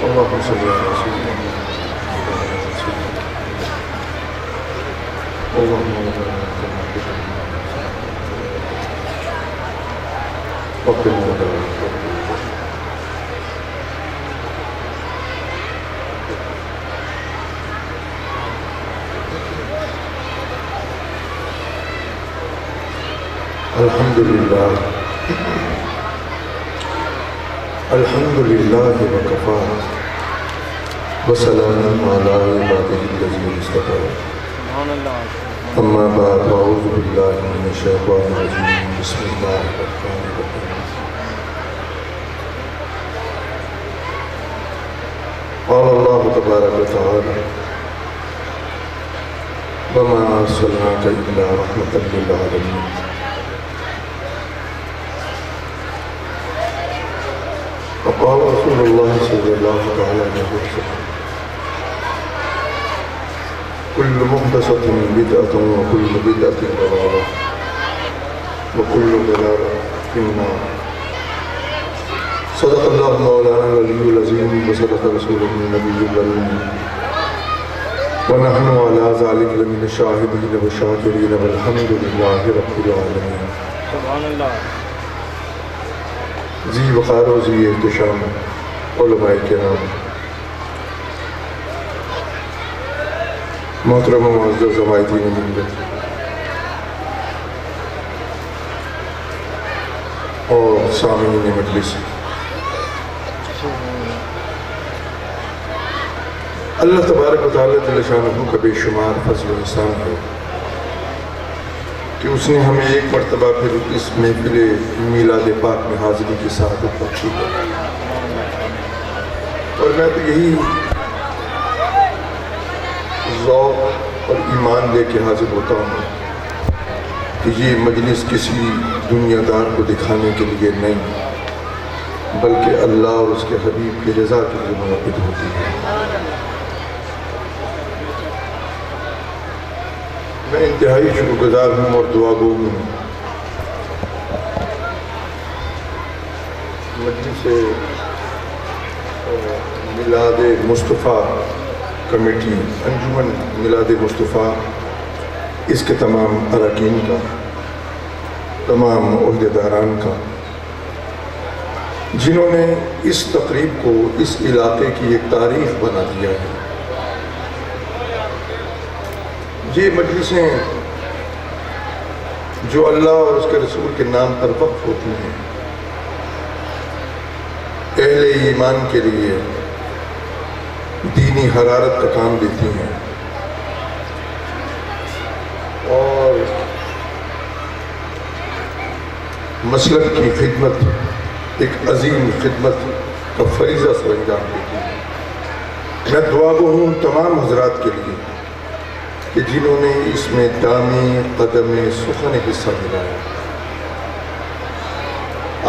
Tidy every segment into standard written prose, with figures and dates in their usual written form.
اللهم صل على سيدنا اللهم الحمد لله الحمد لله وكفى وسلام على عباده الذين اصطفى أما بعد أعوذ بالله من الشيطان الرجيم بسم الله الرحمن الرحيم قال الله تبارك وتعالى وما أرسلناك إلا رحمة للعالمين وقال رسول الله صلى الله عليه وسلم كل محدثة بدعة وكل بدعة ضلالة وكل ضلالة في النار صدق الله مولانا العلي العظيم وصدق رسوله النبي الكريم ونحن على ذلك لمن الشاهدين والشاكرين والحمد لله رب العالمين سبحان اللہ ذی وقار و ذی احتشام علماء کرام محترم و معزز زمائدین ملت اور سامعین مجلس، اللہ تبارک و تعالیٰ جل شانہ کا بے شمار فضل و احسان ہے کہ اس نے ہمیں ایک مرتبہ پھر اس محفل میلاد پاک میں حاضری کی سعادت بخشی ہے، اور میں تو یہی ذوق اور ایمان لے کے حاضر ہوتا ہوں کہ یہ مجلس کسی دنیا دار کو دکھانے کے لیے نہیں بلکہ اللہ اور اس کے حبیب کی رضا کے لیے منعقد ہوتی ہے۔ میں انتہائی شکرگزار ہوں اور دعا گو ہوں مجلس میلاد مصطفیٰ کمیٹی، انجمن میلاد مصطفیٰ، اس کے تمام اراکین کا، تمام عہدیداران کا، جنہوں نے اس تقریب کو اس علاقے کی ایک تاریخ بنا دیا ہے۔ یہ مجلسیں جو اللہ اور اس کے رسول کے نام پر وقف ہوتی ہیں، اہل ایمان کے لیے دینی حرارت کا کام دیتی ہیں اور مسلک کی خدمت، ایک عظیم خدمت کا فریضہ سر انجام دیتی ہیں۔ میں دعا گو ہوں تمام حضرات کے لیے کہ جنہوں نے اس میں دامی قدم سخن حصہ ملایا۔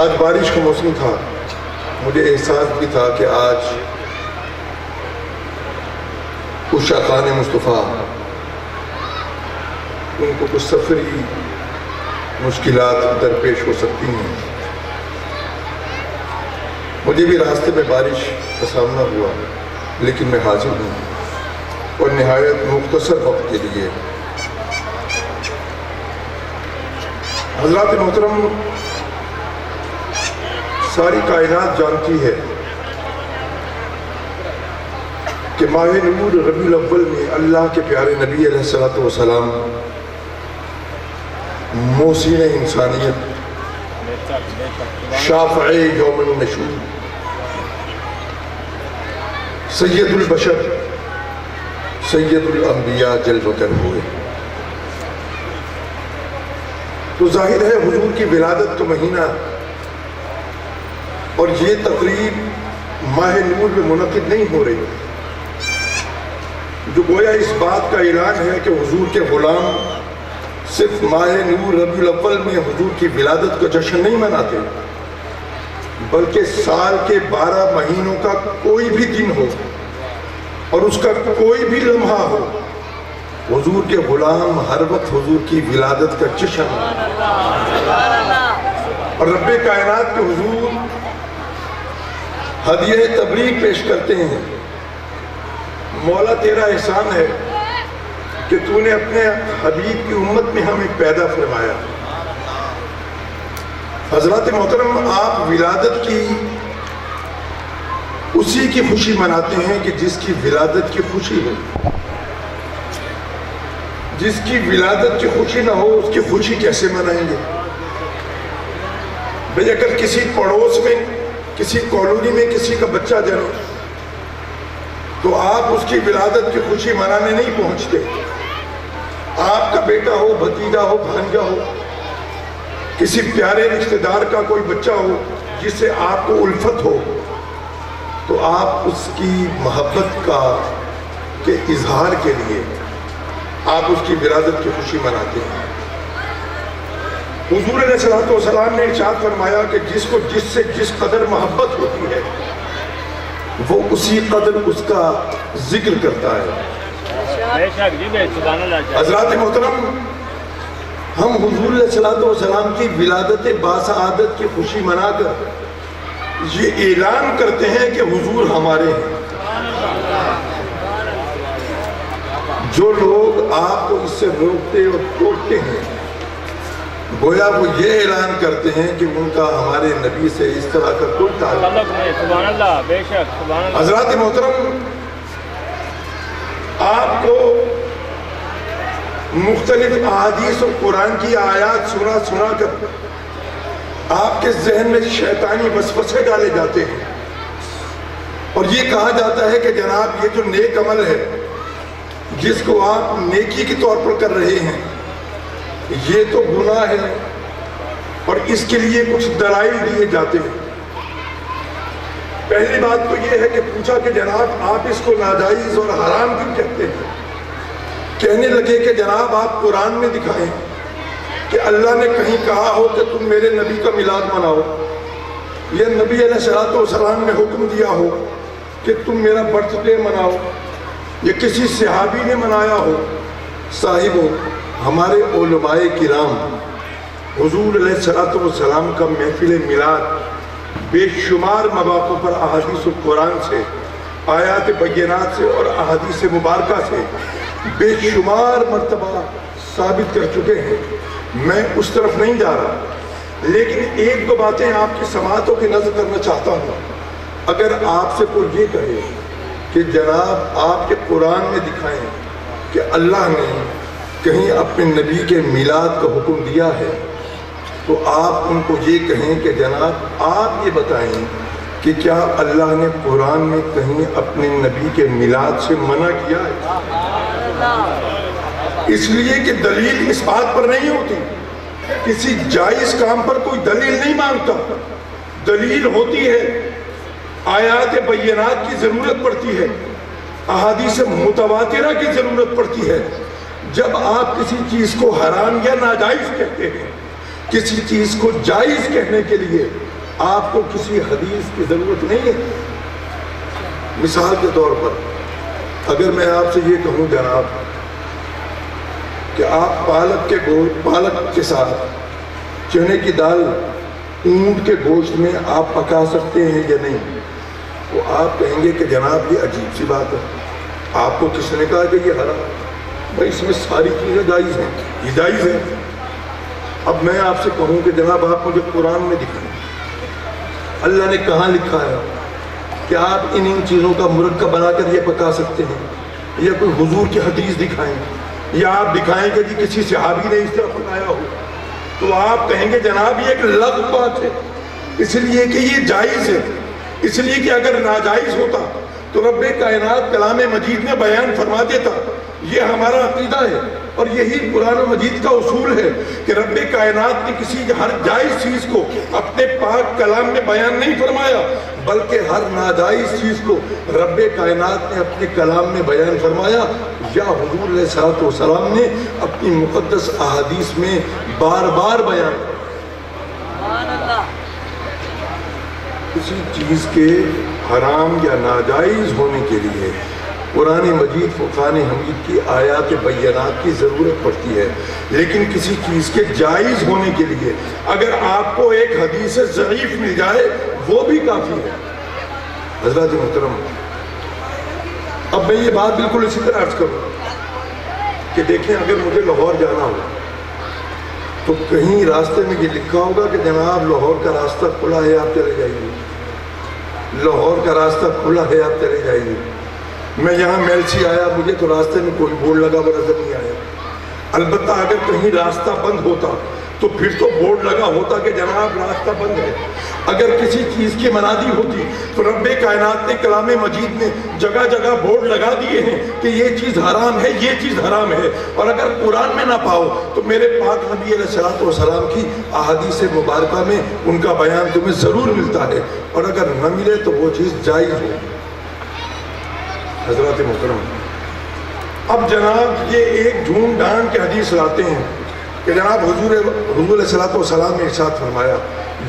آج بارش کا موسم تھا، مجھے احساس بھی تھا کہ آج عشاقان مصطفیٰ ان کو کچھ سفری مشکلات درپیش ہو سکتی ہیں۔ مجھے بھی راستے میں بارش کا سامنا ہوا، لیکن میں حاضر ہوں اور نہایت مختصر وقت کے لیے۔ حضرات محترم، ساری کائنات جانتی ہے کہ ماہ نور ربیع الاول میں اللہ کے پیارے نبی علیہ السلام محسن انسانیت، شافع یوم النشور، سید البشر، سید الانبیاء جلوہ گر ہوئے۔ تو ظاہر ہے حضور کی ولادت کا مہینہ اور یہ تقریب ماہ نور میں منعقد نہیں ہو رہی، جو گویا اس بات کا اعلان ہے کہ حضور کے غلام صرف ماہ نور ربیع الاول میں حضور کی ولادت کا جشن نہیں مناتے، بلکہ سال کے 12 مہینوں کا کوئی بھی دن ہو اور اس کا کوئی بھی لمحہ ہو، حضور کے غلام ہر وقت حضور کی ولادت کا جشن اور رب کائنات کے حضور ہدیہ تبریک پیش کرتے ہیں۔ مولا تیرا احسان ہے کہ تو نے اپنے حبیب کی امت میں ہمیں پیدا فرمایا۔ حضرات محترم، آپ ولادت کی اسی کی خوشی مناتے ہیں کہ جس کی ولادت کی خوشی ہو۔ جس کی ولادت کی خوشی نہ ہو اس کی خوشی کیسے منائیں گے؟ بھئی اگر کسی پڑوس میں، کسی کالونی میں کسی کا بچہ جنم تو آپ اس کی ولادت کی خوشی منانے نہیں پہنچتے۔ آپ کا بیٹا ہو، بھتیجا ہو، بھانجا ہو، کسی پیارے رشتہ دار کا کوئی بچہ ہو جس سے آپ کو الفت ہو تو آپ اس کی محبت کا کے اظہار کے لیے آپ اس کی ولادت کی خوشی مناتے ہیں۔ حضور علیہ السلام نے ارشاد فرمایا کہ جس کو جس سے جس قدر محبت ہوتی ہے وہ اسی قدر اس کا ذکر کرتا ہے۔ حضرات محترم، ہم حضور علیہ السلام کی ولادت باسعادت کی خوشی منا کر یہ اعلان کرتے ہیں کہ حضور ہمارے ہیں۔ جو لوگ آپ کو اس سے روکتے اور ٹوکتے ہیں گویا وہ یہ اعلان کرتے ہیں کہ ان کا ہمارے نبی سے اس طرح کا کوئی تعلق نہیں۔ حضرات محترم، آپ کو مختلف احادیث اور قرآن کی آیات سنا کر آپ کے ذہن میں شیطانی وسوسے ڈالے جاتے ہیں اور یہ کہا جاتا ہے کہ جناب یہ جو نیک عمل ہے جس کو آپ نیکی کے طور پر کر رہے ہیں یہ تو گناہ ہے، اور اس کے لیے کچھ دلائل دیے جاتے ہیں۔ پہلی بات تو یہ ہے کہ پوچھا کہ جناب آپ اس کو ناجائز اور حرام کیوں کہتے ہیں؟ کہنے لگے کہ جناب آپ قرآن میں دکھائیں کہ اللہ نے کہیں کہا ہو کہ تم میرے نبی کا میلاد مناؤ، یا نبی علیہ السلام نے حکم دیا ہو کہ تم میرا برتھ ڈے مناؤ، یا کسی صحابی نے منایا ہو۔ صاحبو، ہمارے علماء کرام حضور علیہ السلام کا محفل میلاد بے شمار مواقع پر احادیث قرآن سے، آیات بینات سے اور احادیث مبارکہ سے بے شمار مرتبہ ثابت کر چکے ہیں۔ میں اس طرف نہیں جا رہا، لیکن ایک دو باتیں آپ کی سماعتوں کی نظر کرنا چاہتا ہوں۔ اگر آپ سے کوئی یہ کہے کہ جناب آپ کے قرآن میں دکھائیں کہ اللہ نے کہیں اپنے نبی کے میلاد کا حکم دیا ہے، تو آپ ان کو یہ کہیں کہ جناب آپ یہ بتائیں کہ کیا اللہ نے قرآن میں کہیں اپنے نبی کے میلاد سے منع کیا ہے؟ اس لیے کہ دلیل اس بات پر نہیں ہوتی، کسی جائز کام پر کوئی دلیل نہیں مانگتا، دلیل ہوتی ہے آیات بینات کی ضرورت پڑتی ہے، احادیث متواترہ کی ضرورت پڑتی ہے۔ جب آپ کسی چیز کو حرام یا ناجائز کہتے ہیں، کسی چیز کو جائز کہنے کے لیے آپ کو کسی حدیث کی ضرورت نہیں ہے۔ مثال کے طور پر اگر میں آپ سے یہ کہوں جناب کہ آپ پالک کے ساتھ چنے کی دال اونٹ کے گوشت میں آپ پکا سکتے ہیں یا نہیں، تو آپ کہیں گے کہ جناب یہ عجیب سی بات ہے، آپ کو کس نے کہا کہ یہ حرام؟ بھائی اس میں ساری چیزیں جائز ہیں، یہ جائز ہے۔ اب میں آپ سے کہوں کہ جناب آپ مجھے قرآن میں دکھائیں اللہ نے کہاں لکھا ہے کہ آپ ان چیزوں کا مرکب بنا کر یہ پکا سکتے ہیں، یا کوئی حضور کی حدیث دکھائیں، یا آپ دکھائیں کہ جی کسی صحابی نے اس طرح پکایا ہو، تو آپ کہیں گے جناب یہ ایک لغو بات ہے، اس لیے کہ یہ جائز ہے۔ اس لیے کہ اگر ناجائز ہوتا تو رب کائنات کلام مجید میں بیان فرما دیتا۔ یہ ہمارا عقیدہ ہے اور یہی قرآن مجید کا اصول ہے کہ رب کائنات نے کسی ہر جائز چیز کو اپنے پاک کلام میں بیان نہیں فرمایا، بلکہ ہر ناجائز چیز کو رب کائنات نے اپنے کلام میں بیان فرمایا، یا حضور علیہ السلام نے اپنی مقدس احادیث میں بار بار بیان۔ کسی چیز کے حرام یا ناجائز ہونے کے لیے قرآن مجید فرقان حمید کی آیات بینات کی ضرورت پڑتی ہے، لیکن کسی چیز کے جائز ہونے کے لیے اگر آپ کو ایک حدیث ضعیف مل جائے وہ بھی کافی ہے۔ حضرات محترم، اب میں یہ بات بالکل اسی طرح عرض کروں کہ دیکھیں اگر مجھے لاہور جانا ہو تو کہیں راستے میں یہ لکھا ہوگا کہ جناب لاہور کا راستہ کھلا ہے آپ چلے جائیے، لاہور کا راستہ کھلا ہے آپ چلے جائیے۔ میں یہاں میل سے آیا، مجھے تو راستے میں کوئی بورڈ لگا ہوا نظر نہیں آیا، البتہ اگر کہیں راستہ بند ہوتا تو پھر تو بورڈ لگا ہوتا کہ جناب راستہ بند ہے۔ اگر کسی چیز کی منادی ہوتی تو رب کائنات نے کلام مجید میں جگہ جگہ بورڈ لگا دیے ہیں کہ یہ چیز حرام ہے، یہ چیز حرام ہے، اور اگر قرآن میں نہ پاؤ تو میرے پاک نبی علیہ السلام کی احادیث مبارکہ میں ان کا بیان تمہیں ضرور ملتا ہے، اور اگر نہ ملے تو وہ چیز جائز ہو۔ حضرات محترم، اب جناب یہ ایک ڈھونڈ ڈھانڈ کے حدیث لاتے ہیں کہ جناب حضور علیہ السلام نے ارشاد فرمایا،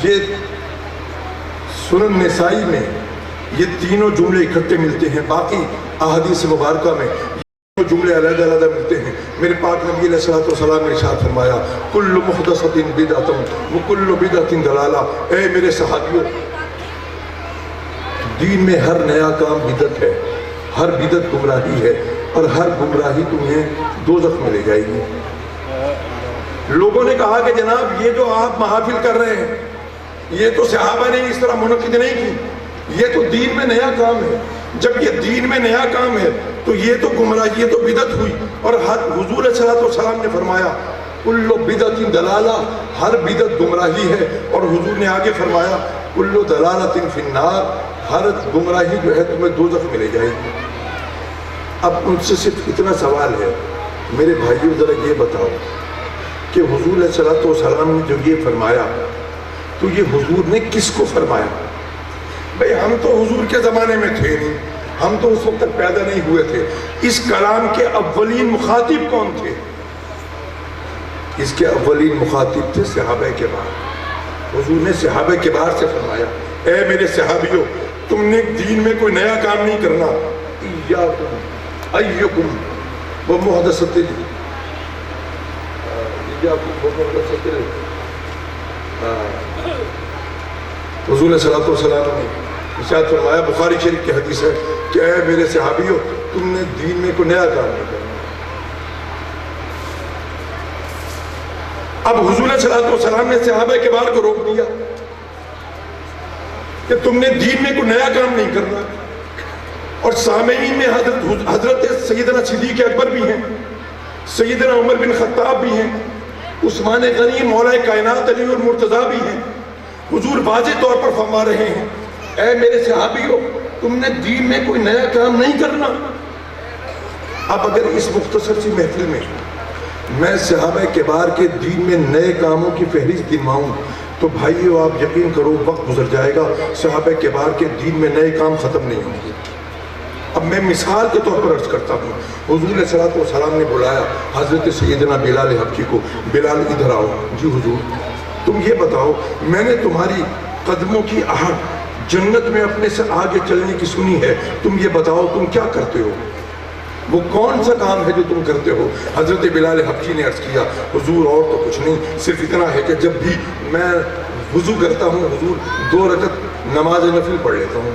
یہ سنن نسائی میں یہ تینوں جملے اکٹھے ملتے ہیں، باقی احادیث مبارکہ میں یہ جملے علیحدہ علیحدہ ملتے ہیں۔ میرے پاک نبی علیہ السلام نے ارشاد فرمایا، کل محدثۃ بدعۃ وکل بدعۃ ضلالہ۔ اے میرے صحابیوں، دین میں ہر نیا کام بدعت ہے، ہر بدعت گمراہی ہے، اور ہر گمراہی تمہیں دوزخ میں لے جائے گی۔ لوگوں نے کہا کہ جناب یہ جو آپ محافل کر رہے ہیں یہ تو صحابہ نے اس طرح منعقد نہیں کی، یہ تو دین میں نیا کام ہے۔ جب یہ دین میں نیا کام ہے تو یہ تو گمراہی، یہ تو بدعت ہوئی۔ اور حضور صلی اللہ علیہ وسلم نے فرمایا کل بدعت ضلالہ، ہر بدعت گمراہی ہے، اور حضور نے آگے فرمایا کل ضلالۃ فی النار، ہر گمراہی جو ہے تمہیں دوزخ میں لے جائے گی۔ اب ان سے صرف اتنا سوال ہے، میرے بھائیوں ذرا یہ بتاؤ کہ حضور علیہ السلام نے جو یہ فرمایا تو یہ حضور نے کس کو فرمایا؟ بھئی ہم تو حضور کے زمانے میں تھے نہیں، ہم تو اس وقت تک پیدا نہیں ہوئے تھے۔ اس کلام کے اولین مخاطب کون تھے؟ اس کے اولین مخاطب تھے صحابہ کبار۔ حضور نے صحابہ کبار سے فرمایا، اے میرے صحابیوں، تم نے دین میں کوئی نیا کام نہیں کرنا، ایاکم ایکم ومحدثۃ حضور صلی اللہ علیہ وسلم نے ارشاد فرمایا، بخاری شریف کی حدیث ہے کہ اے میرے صحابیوں، تم نے دین میں کوئی نیا کام نہیں کرنا۔ اب حضور صلی اللہ علیہ وسلم نے صحابہ کے بار کو روک دیا کہ تم نے دین میں کوئی نیا کام نہیں کرنا، اور سامعین میں حضرت سیدنا صدیق اکبر بھی ہیں، سیدنا عمر بن خطاب بھی ہیں، عثمان غنی، مولا کائنات علی اور مرتضیٰ بھی ہیں۔ حضور واضح طور پر فرما رہے ہیں، اے میرے صحابیوں، تم نے دین میں کوئی نیا کام نہیں کرنا۔ اب اگر اس مختصر سی محفل میں میں صحابہ کبار کے دین میں نئے کاموں کی فہرست گنواؤں تو بھائیو آپ یقین کرو وقت گزر جائے گا، صحابہ کبار کے دین میں نئے کام ختم نہیں ہوں گے۔ اب میں مثال کے طور پر عرض کرتا ہوں، حضور علیہ السلام نے بلایا حضرت سیدنا بلال حبشی کو، بلال ادھر آؤ۔ جی حضور، تم یہ بتاؤ، میں نے تمہاری قدموں کی آہٹ جنت میں اپنے سے آگے چلنے کی سنی ہے، تم یہ بتاؤ تم کیا کرتے ہو؟ وہ کون سا کام ہے جو تم کرتے ہو؟ حضرت بلال حبشی نے عرض کیا، حضور اور تو کچھ نہیں، صرف اتنا ہے کہ جب بھی میں وضو کرتا ہوں حضور 2 رکعت نماز نفل پڑھ لیتا ہوں۔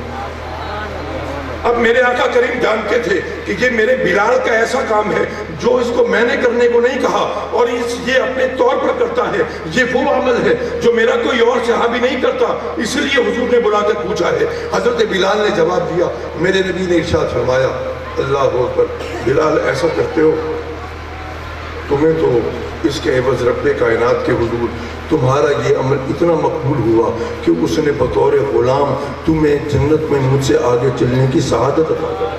اب میرے آقا کریم جانتے تھے کہ یہ میرے بلال کا ایسا کام ہے جو اس کو میں نے کرنے کو نہیں کہا، اور یہ اپنے طور پر کرتا ہے، یہ وہ عمل ہے جو میرا کوئی اور صحابی نہیں کرتا، اس لیے حضور نے بلا کر پوچھا ہے۔ حضرت بلال نے جواب دیا، میرے نبی نے ارشاد فرمایا، اللہ اکبر، بلال ایسا کرتے ہو، تمہیں تو اس کے عوض رب کائنات کے حضور تمہارا یہ عمل اتنا مقبول ہوا کہ اس نے بطور غلام تمہیں جنت میں مجھ سے آگے چلنے کی سعادت عطا کر دی۔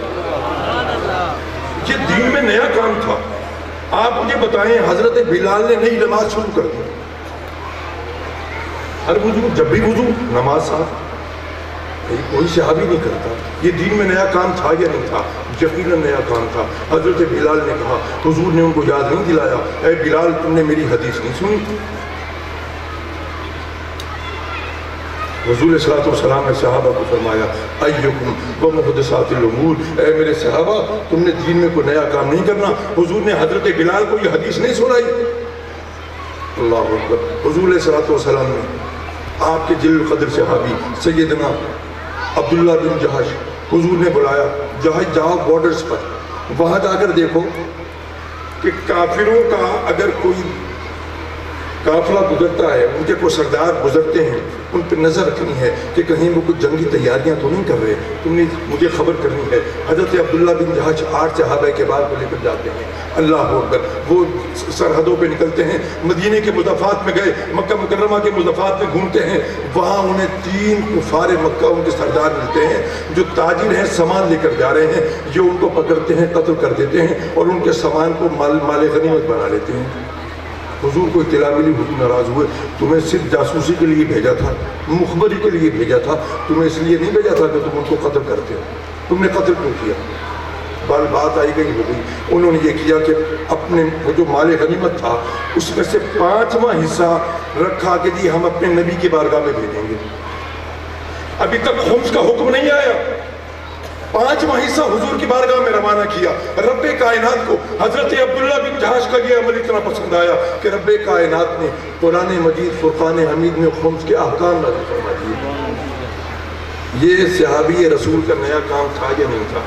یہ دین میں نیا کام تھا۔ آپ مجھے بتائیں، حضرت بلال نے نئی نماز شروع کر دی، ہر وضو جب بھی وضو نماز ساتھ، کوئی صحابی نہیں کرتا۔ یہ دین میں نیا کام تھا یا نہیں تھا؟ یقیناً نیا کام تھا۔ حضرت بلال نے کہا، حضور نے ان کو یاد نہیں دلایا، اے بلال تم نے میری حدیث نہیں سنی؟ حضور صلی اللہ علیہ وسلم نے صحابہ کو فرمایا، ایکم ومحدثات الامور، اے میرے صحابہ تم نے دین میں کوئی نیا کام نہیں کرنا۔ حضور نے حضرت بلال کو یہ حدیث نہیں سنائی؟ اللہ اکبر۔ حضور صلی اللہ علیہ وسلم نے آپ کے جلیل القدر صحابی سیدنا عبداللہ بن جہش، حضور نے بلایا، جہش جاؤ بارڈرز پر، وہاں جا کر دیکھو کہ کافروں کا اگر کوئی قافلہ گزرتا ہے، ان کے کوئی سردار گزرتے ہیں، ان پہ نظر رکھنی ہے کہ کہیں وہ کچھ جنگی تیاریاں تو نہیں کر رہے، تم نے مجھے خبر کرنی ہے۔ حضرت عبداللہ بن جہش 8 صحابہ کے بعد کو لے کر جاتے ہیں، اللہ اکبر، وہ سرحدوں پہ نکلتے ہیں، مدینے کے مضافات میں گئے، مکہ مکرمہ کے مضافات میں گھومتے ہیں، وہاں انہیں 3 کفار مکہ ان کے سردار ملتے ہیں جو تاجر ہیں، سامان لے کر جا رہے ہیں، جو ان کو پکڑتے ہیں، قتل کر دیتے ہیں اور ان کے سامان کو مال غنیمت بنا لیتے ہیں۔ حضور کو اطلاع ملی، حضور ناراض ہوئے، تمہیں صرف جاسوسی کے لیے بھیجا تھا، مخبری کے لیے بھیجا تھا، تمہیں اس لیے نہیں بھیجا تھا کہ تم ان کو قتل کرتے ہو، تم نے قتل کیوں کیا؟ بات آئی گئی ہو گئی، انہوں نے یہ کیا کہ اپنے وہ جو مال غنیمت تھا اس میں سے 5واں حصہ رکھا کہ جی ہم اپنے نبی کی بارگاہ میں بھیجیں گے۔ ابھی تک خمس کا حکم نہیں آیا، 5واں حصہ حضور کی بارگاہ میں روانہ کیا۔ رب کائنات کو حضرت عبداللہ بن جہش کا یہ عمل اتنا پسند آیا کہ رب کائنات نے قرآن مجید فرقان حمید میں خمس کے احکام نازل فرما دیے۔ یہ صحابی رسول کا نیا کام تھا یا نہیں تھا؟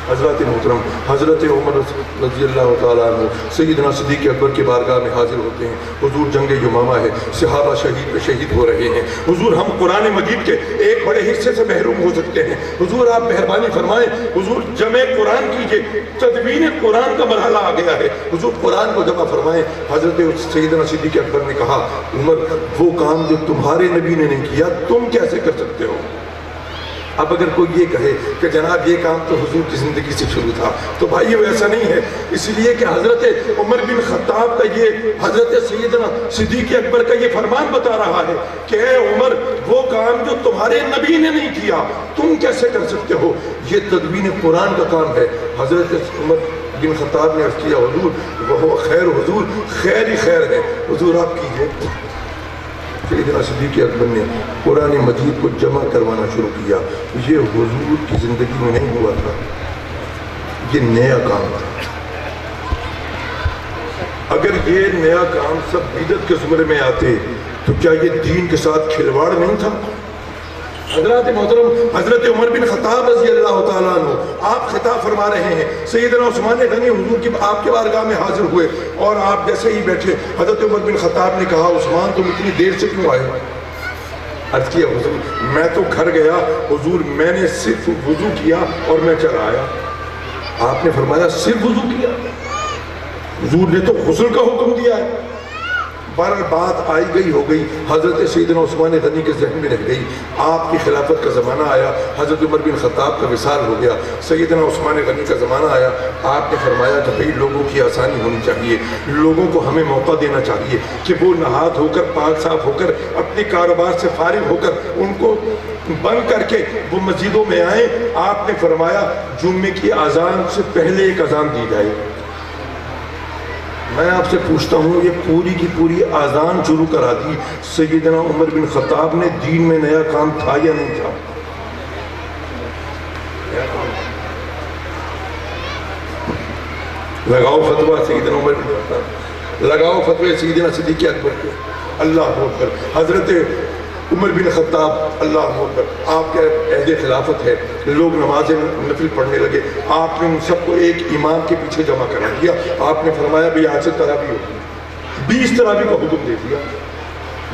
حضرت محترم حضرت عمر رضی اللہ تعالیٰ عنہ سیدنا صدیق اکبر کی بارگاہ میں حاضر ہوتے ہیں، حضور جنگ یمامہ ہے، صحابہ شہید ہو رہے ہیں، حضور ہم قرآن مجید کے ایک بڑے حصے سے محروم ہو سکتے ہیں، حضور آپ مہربانی فرمائیں، حضور جمع قرآن کیجئے، تدوین قرآن کا مرحلہ آ گیا ہے، حضور قرآن کو جمع فرمائیں۔ حضرت سیدنا صدیق اکبر نے کہا، عمر وہ کام جو تمہارے نبی نے نہیں کیا تم کیسے کر سکتے ہو؟ اب اگر کوئی یہ کہے کہ جناب یہ کام تو حضور کی زندگی سے شروع تھا، تو بھائی وہ ایسا نہیں ہے، اس لیے کہ حضرت عمر بن خطاب کا یہ حضرت سیدنا صدیق اکبر کا یہ فرمان بتا رہا ہے کہ اے عمر وہ کام جو تمہارے نبی نے نہیں کیا تم کیسے کر سکتے ہو؟ یہ تدوین قرآن کا کام ہے۔ حضرت عمر بن خطاب نے عرض کیا، حضور وہ خیر، حضور خیر ہی خیر ہے، حضور آپ کیجئے۔ سیدنا صدیق اکبر نے قرآن مجید کو جمع کروانا شروع کیا۔ یہ حضور کی زندگی میں نہیں ہوا تھا، یہ نیا کام تھا۔ اگر یہ نیا کام سب بدعت کے زمرے میں آتے تو کیا یہ دین کے ساتھ کھلواڑ نہیں تھا؟ حضرات محترم حضرت عمر بن خطاب رضی اللہ تعالیٰ عنہ آپ خطاب فرما رہے ہیں، سیدنا عثمان غنی حضور کی آپ کے بارگاہ میں حاضر ہوئے اور آپ جیسے ہی بیٹھے، حضرت عمر بن خطاب نے کہا، عثمان تم اتنی دیر سے کیوں آئے؟ عرض کیا، حضور میں تو گھر گیا، حضور میں نے صرف وضو کیا اور میں چلا آیا۔ آپ نے فرمایا صرف وضو کیا؟ حضور نے تو غسل کا حکم دیا ہے۔ بہرحال بات آئی گئی ہو گئی، حضرت سیدنا عثمان غنی کے ذہن میں رہ گئی، آپ کی خلافت کا زمانہ آیا، حضرت عمر بن خطاب کا وصال ہو گیا، سیدنا عثمان غنی کا زمانہ آیا، آپ نے فرمایا کہ بھئی لوگوں کی آسانی ہونی چاہیے، لوگوں کو ہمیں موقع دینا چاہیے کہ وہ نہات ہو کر پاک صاف ہو کر اپنی کاروبار سے فارغ ہو کر ان کو بند کر کے وہ مسجدوں میں آئیں۔ آپ نے فرمایا جمعے کی اذان سے پہلے ایک اذان دی جائے۔ میں آپ سے پوچھتا ہوں، یہ پوری کی پوری اذان شروع کرا دی، سیدنا عمر بن خطاب نے دین میں نیا کام تھا یا نہیں تھا؟ لگاؤ فتویٰ سیدنا عمر بن خطاب، لگاؤ فتویٰ سیدنا صدیق اکبر کے، اللہ اکبر۔ حضرت عمر بن خطاب، اللہ اکبر، آپ کے عہد خلافت ہے، لوگ نماز نفل پڑھنے لگے، آپ نے ان سب کو ایک امام کے پیچھے جمع کرا دیا، آپ نے فرمایا بھی آج سے تراویح ہوگی، 20 تراویح کا حکم دے دیا۔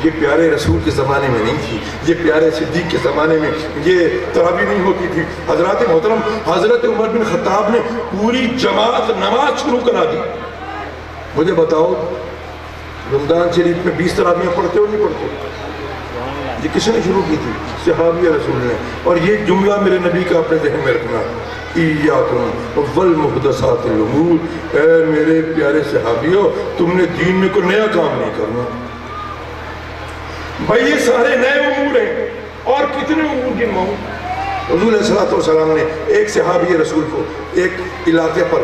یہ پیارے رسول کے زمانے میں نہیں تھی، یہ پیارے صدیق کے زمانے میں یہ تراویح نہیں ہوتی تھی۔ حضرات محترم حضرت عمر بن خطاب نے پوری جماعت نماز شروع کرا دی۔ مجھے بتاؤ رمضان شریف میں 20 تراویح پڑھتے ہو نہیں پڑھتے؟ یہ کس نے شروع کی تھی؟ صحابی رسول نے۔ اور یہ جملہ میرے نبی کا اپنے ذہن میں رکھنا، ایاکم والمحدثات الامور، اے میرے پیارے صحابیوں تم نے دین میں کوئی نیا کام نہیں کرنا۔ بھائی یہ سارے نئے امور ہیں، اور کتنے امور گنواؤں؟ حضور علیہ السلام نے ایک صحابی رسول کو ایک علاقے پر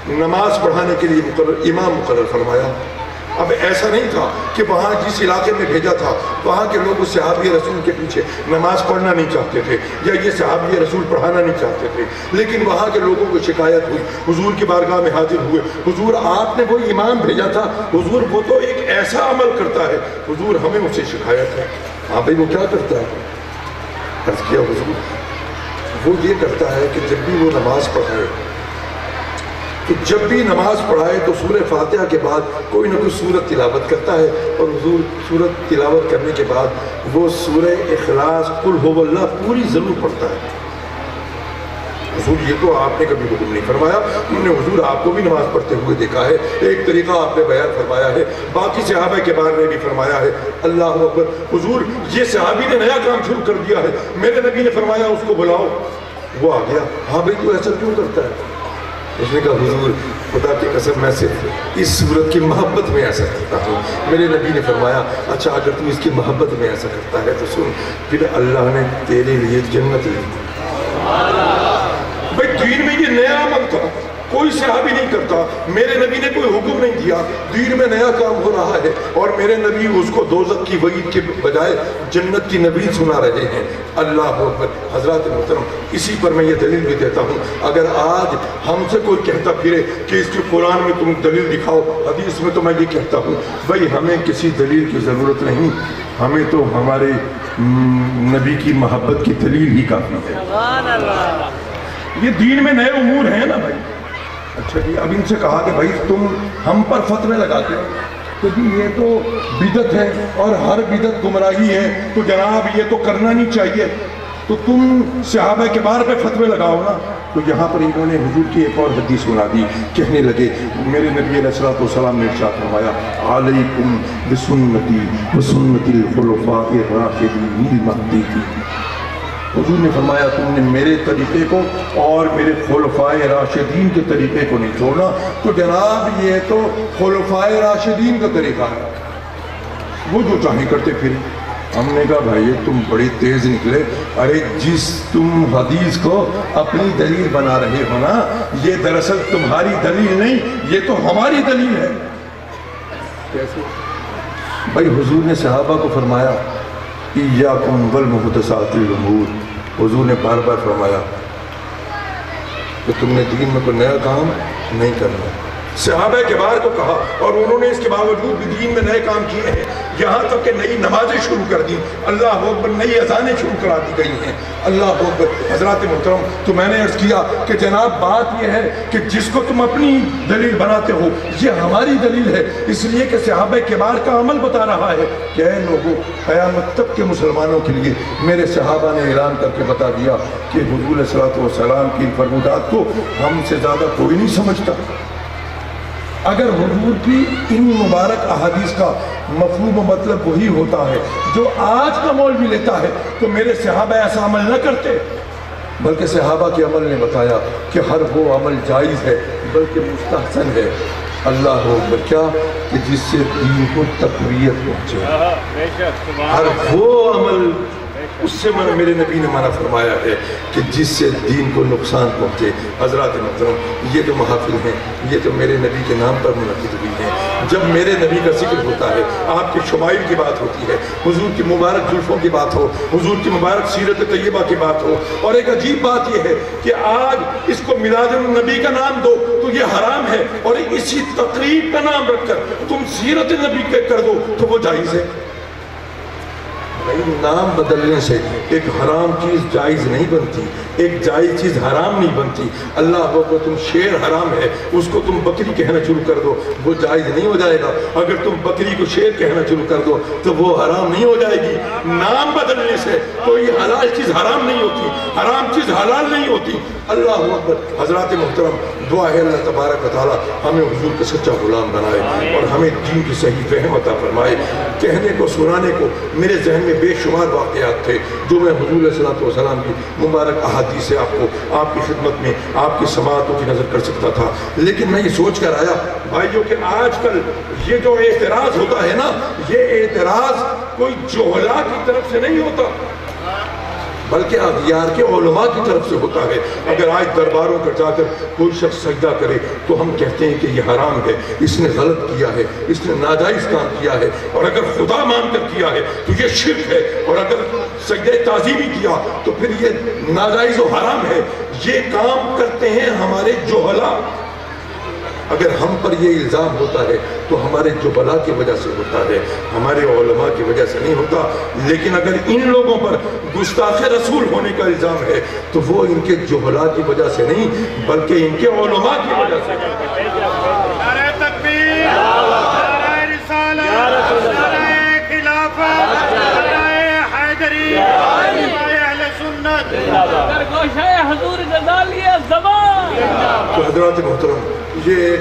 نماز پڑھانے کے لیے امام مقرر فرمایا۔ اب ایسا نہیں تھا کہ وہاں جس علاقے میں بھیجا تھا وہاں کے لوگ اس صحابی رسول کے پیچھے نماز پڑھنا نہیں چاہتے تھے یا یہ صحابی رسول پڑھانا نہیں چاہتے تھے، لیکن وہاں کے لوگوں کو شکایت ہوئی، حضور کی بارگاہ میں حاضر ہوئے، حضور آپ نے وہ امام بھیجا تھا، حضور وہ تو ایک ایسا عمل کرتا ہے، حضور ہمیں اس سے شکایت ہے۔ ہاں بھائی وہ کیا کرتا ہے؟ عرض کیا، حضور وہ یہ کرتا ہے کہ جب بھی وہ نماز پڑھائے تو جب بھی نماز پڑھائے تو سورہ فاتحہ کے بعد کوئی نہ کوئی سورت تلاوت کرتا ہے، اور حضور سورت تلاوت کرنے کے بعد وہ سورہ اخلاص قل هو اللہ پوری ضرور پڑھتا ہے۔ حضور یہ تو آپ نے کبھی حکم نہیں فرمایا، ہم نے حضور آپ کو بھی نماز پڑھتے ہوئے دیکھا ہے، ایک طریقہ آپ نے بیان فرمایا ہے، باقی صحابہ کے بارے میں بھی فرمایا ہے۔ اللہ اکبر، حضور یہ صحابی نے نیا کام شروع کر دیا ہے، میرے نبی نے فرمایا اس کو بلاؤ، وہ آ گیا۔ ہاں بھائی تو ایسا کیوں کرتا ہے؟ اس نے کہا حضور خدا کی قسم میں سے اس صورت کی محبت میں ایسا کرتا ہوں۔ میرے نبی نے فرمایا اچھا اگر تم اس کی محبت میں ایسا کرتا ہے تو سن، پھر اللہ نے تیرے لیے جنت لی۔ بھائی دین میں یہ نیا عمل تھا، کوئی صحابی نہیں کرتا، میرے نبی نے کوئی حکم نہیں دیا، دین میں نیا کام ہو رہا ہے، اور میرے نبی اس کو دوزخ کی وعید کے بجائے جنت کی نوید سنا رہے ہیں۔ اللہ اکبر۔ حضرات محترم، اسی پر میں یہ دلیل بھی دیتا ہوں، اگر آج ہم سے کوئی کہتا پھرے کہ اس کے قرآن میں تم دلیل دکھاؤ، حدیث میں، تو میں یہ کہتا ہوں بھائی ہمیں کسی دلیل کی ضرورت نہیں، ہمیں تو ہمارے نبی کی محبت کی دلیل ہی کافی ہے۔ یہ دین میں نئے امور ہیں نا بھائی۔ اچھا جی، اب ان سے کہا کہ بھائی تم ہم پر فتوے لگاتے ہو، تو جی یہ تو بدعت ہے اور ہر بدعت گمراہی ہے، تو جناب یہ تو کرنا نہیں چاہیے، تو تم صحابہ کے بارے پہ فتوے لگاؤ نا۔ تو یہاں پر انہوں نے حضور کی ایک اور حدیث سنا دی، کہنے لگے میرے نبی علیہ السلام نے ارشاد فرمایا علیکم بسنتی وسنت الخلفاء الراشدین المہدیین۔ حضور نے فرمایا تم نے میرے طریقے کو اور میرے خلفائے راشدین کے طریقے کو نہیں چھوڑنا۔ تو جناب یہ تو خلفائے راشدین کا طریقہ ہے، وہ جو چاہیں کرتے پھر۔ ہم نے کہا بھائی تم بڑی تیز نکلے، ارے جس تم حدیث کو اپنی دلیل بنا رہے ہو نا، یہ دراصل تمہاری دلیل نہیں، یہ تو ہماری دلیل ہے۔ کیسے؟ بھائی حضور نے صحابہ کو فرمایا ایاکم والمحدثات الامور، حضور نے بار بار فرمایا کہ تم نے دین میں کوئی نیا کام نہیں کرنا۔ صحابہ کے بار کو کہا اور انہوں نے اس کے باوجود بھی دین میں نئے کام کیے ہیں، یہاں تک کہ نئی نمازیں شروع کر دی، اللہ اکبر، نئی اذانیں شروع کرا دی گئی ہیں۔ اللہ اکبر۔ حضرات محترم، تو میں نے عرض کیا کہ جناب بات یہ ہے کہ جس کو تم اپنی دلیل بناتے ہو یہ ہماری دلیل ہے، اس لیے کہ صحابہ کبار کا عمل بتا رہا ہے کہ اے لوگوں، قیامت تک کے مسلمانوں کے لیے میرے صحابہ نے اعلان کر کے بتا دیا کہ حضور علیہ السلام کی فرمودات کو ہم سے زیادہ کوئی نہیں سمجھتا۔ اگر حضور کی ان مبارک احادیث کا مفہوم و مطلب وہی ہوتا ہے جو آج کا مولوی لیتا ہے تو میرے صحابہ ایسا عمل نہ کرتے، بلکہ صحابہ کے عمل نے بتایا کہ ہر وہ عمل جائز ہے بلکہ مستحسن ہے۔ اللہ اکبر، کیا کہ جس سے دین کو تقویت پہنچے، ہر وہ عمل، اس سے میرے نبی نے منع فرمایا ہے کہ جس سے دین کو نقصان پہنچے۔ حضرات محترم، یہ جو محافل ہیں یہ تو میرے نبی کے نام پر منعقد ہوئی ہیں۔ جب میرے نبی کا ذکر ہوتا ہے، آپ کے شمائل کی بات ہوتی ہے، حضور کی مبارک زلفوں کی بات ہو، حضور کی مبارک سیرت طیبہ کی بات ہو، اور ایک عجیب بات یہ ہے کہ آج اس کو میلاد النبی کا نام دو تو یہ حرام ہے، اور اسی تقریب کا نام رکھ کر تم سیرت نبی کر دو تو وہ جائز ہے۔ نام بدلنے سے ایک حرام چیز جائز نہیں بنتی، ایک جائز چیز حرام نہیں بنتی۔ اللہ کو تم شیر حرام ہے اس کو تم بکری کہنا شروع کر دو، وہ جائز نہیں ہو جائے گا۔ اگر تم بکری کو شیر کہنا شروع کر دو تو وہ حرام نہیں ہو جائے گی۔ نام بدلنے سے کوئی حلال چیز حرام نہیں ہوتی، حرام چیز حلال نہیں ہوتی۔ اللہ اکبر۔ حضرات محترم، دعا ہے اللہ تبارک و تعالی ہمیں حضور کا سچا غلام بنائے اور ہمیں دین کی صحیح فہم عطا فرمائے۔ کہنے کو سنانے کو میرے ذہن میں بے شمار واقعات تھے جو میں حضور علیہ السلام کی مبارک احادیث سے آپ کو، آپ کی خدمت میں، آپ کی سماعتوں کی نظر کر سکتا تھا، لیکن میں یہ سوچ کر آیا بھائیوں کہ آج کل یہ جو اعتراض ہوتا ہے نا، یہ اعتراض کوئی جہلا کی طرف سے نہیں ہوتا بلکہ اغیار کے علماء کی طرف سے ہوتا ہے۔ اگر آج درباروں پر جا کر کوئی شخص سجدہ کرے تو ہم کہتے ہیں کہ یہ حرام ہے، اس نے غلط کیا ہے، اس نے ناجائز کام کیا ہے، اور اگر خدا مان کر کیا ہے تو یہ شرک ہے، اور اگر سجدہ تعظیمی کیا تو پھر یہ ناجائز و حرام ہے۔ یہ کام کرتے ہیں ہمارے جہلا۔ اگر ہم پر یہ الزام ہوتا ہے تو ہمارے جبلا کی وجہ سے ہوتا ہے، ہمارے علماء کی وجہ سے نہیں ہوتا۔ لیکن اگر ان لوگوں پر گستاخ رسول ہونے کا الزام ہے تو وہ ان کے جبلا کی وجہ سے نہیں بلکہ ان کے علماء کی وجہ سے۔ نعرہ تکبیر، نعرہ رسالت، نعرہ خلافت، نعرہ حیدری، نعرہ اہل سنت، گوشہ حضور غزالی زمان۔ تو حضرات محترم، یہ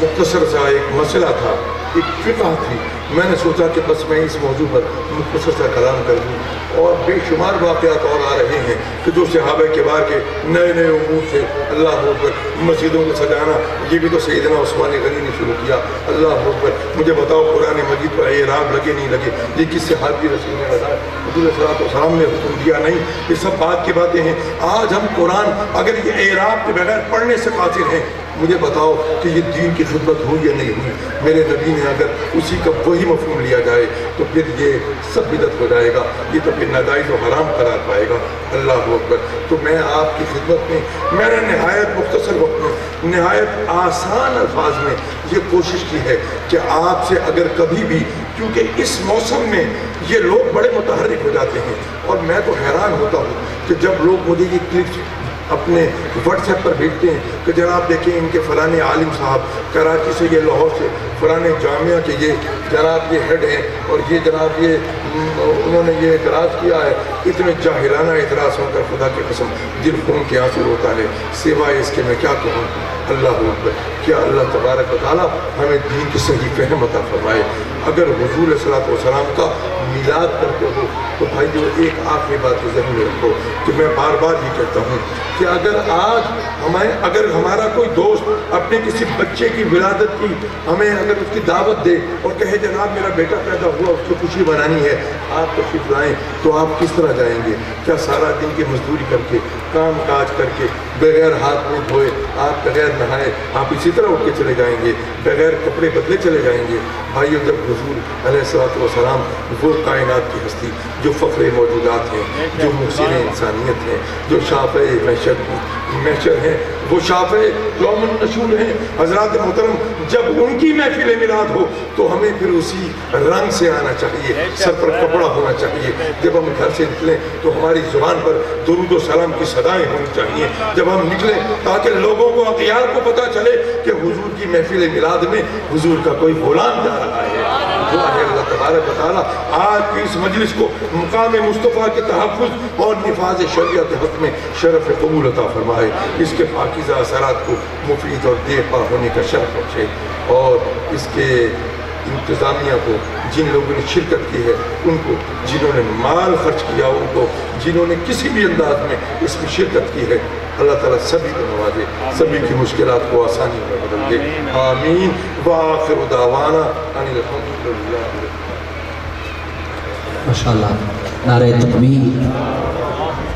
مختصر سا ایک مسئلہ تھا، ایک فقہ تھی۔ میں نے سوچا کہ بس میں اس موضوع پر مختصر سا کلام کر دوں، اور بے شمار واقعات اور آ رہے ہیں کہ جو صحابہ کبار کے نئے نئے امور تھے، اللہ اکبر، مسجدوں کو سجانا، یہ بھی تو سیدنا عثمان غنی نے شروع کیا، اللہ اکبر۔ مجھے بتاؤ قرآن مجید پر اعراب لگے نہیں لگے، یہ کس صحابی رسول نے لگا؟ حضور صلی اللہ علیہ وسلم نے حکم دیا نہیں، یہ سب بات کی باتیں ہیں۔ آج ہم قرآن اگر یہ اعراب کے بغیر پڑھنے سے قاصر ہیں، مجھے بتاؤ کہ یہ دین کی خدمت ہوئی یا نہیں ہوئی؟ میرے نبی نے اگر اسی کا وہی مفہوم لیا جائے تو پھر یہ سب بدعت ہو جائے گا، یہ تو پھر ناجائز و حرام قرار پائے گا، اللہ اکبر۔ تو میں آپ کی خدمت میں نے نہایت مختصر وقت میں، نہایت آسان الفاظ میں یہ کوشش کی ہے کہ آپ سے اگر کبھی بھی، کیونکہ اس موسم میں یہ لوگ بڑے متحرک ہو جاتے ہیں، اور میں تو حیران ہوتا ہوں کہ جب لوگ مجھے یہ کلپس اپنے واٹس ایپ پر بھیجتے ہیں کہ جناب دیکھیں ان کے فلانے عالم صاحب کراچی سے، یہ لاہور سے، فلانے جامعہ کے یہ جناب یہ ہیڈ ہیں، اور یہ جناب یہ انہوں نے یہ اعتراض کیا ہے۔ اتنے جاہلانہ اعتراض ہو کر خدا کی قسم دل خون کے آنسو ہوتا ہے، سوائے اس کے میں کیا کہوں۔ اللہ اکبر، کیا اللہ تبارک و تعالیٰ ہمیں دین کی صحیح فہم عطا فرمائے۔ اگر حضور صلی اللہ علیہ وسلم کا میلاد کرتے ہو تو بھائیو ایک آخری بات کو ذہن میں رکھو کہ میں بار بار یہ کہتا ہوں کہ اگر ہمارا کوئی دوست اپنے کسی بچے کی ولادت کی ہمیں اگر اس کی دعوت دے اور کہے جناب میرا بیٹا پیدا ہوا، اس کو خوشی منانی ہے، آپ تشریف لائیں، تو آپ کس طرح جائیں گے؟ کیا سارا دن کی مزدوری کر کے، کام کاج کر کے، بغیر ہاتھ منہ دھوئے، آپ بغیر نہائے آپ اسی طرح اٹھ کے چلے جائیں گے؟ بغیر کپڑے بدلے چلے جائیں گے؟ بھائیو جب حضور علیہ السلام وہ کائنات کی ہستی جو فخر موجودات ہیں، جو محسن انسانیت ہیں، جو شافع محشر ہیں، وہ شافع یوم النشور ہیں، حضرات محترم، جب ان کی محفل میلاد ہو تو ہمیں پھر اسی رنگ سے آنا چاہیے، سر پر کپڑا ہونا چاہیے۔ جب ہم گھر سے نکلیں تو ہماری زبان پر درود و سلام کی صدائیں ہونی چاہیے جب ہم نکلیں، تاکہ لوگوں کو، اغیار کو پتہ چلے کہ حضور کی محفل میلاد میں حضور کا کوئی غلام جا رہا ہے۔ دعا ہے اللہ تبارک و تعالیٰ آج کی اس مجلس کو مقام مصطفیٰ کے تحفظ اور نفاذ شریعہ کے حق میں شرف قبول عطا فرمائے، اس کے پاکیزہ اثرات کو مفید اور دیرپا ہونے کا شرف بخشے، اور اس کے انتظامیہ کو، جن لوگوں نے شرکت کی ہے ان کو، جنہوں نے مال خرچ کیا ان کو، جنہوں نے کسی بھی انداز میں اس میں شرکت کی ہے، اللہ تعالیٰ سبھی کو نوازے، سبھی کی مشکلات کو آسانی میں بدل دے، آمین۔ وآخر دعوانا ان الحمدللہ۔ ماشاءاللہ، نعرہ تکبیر،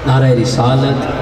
نعرہ رسالت۔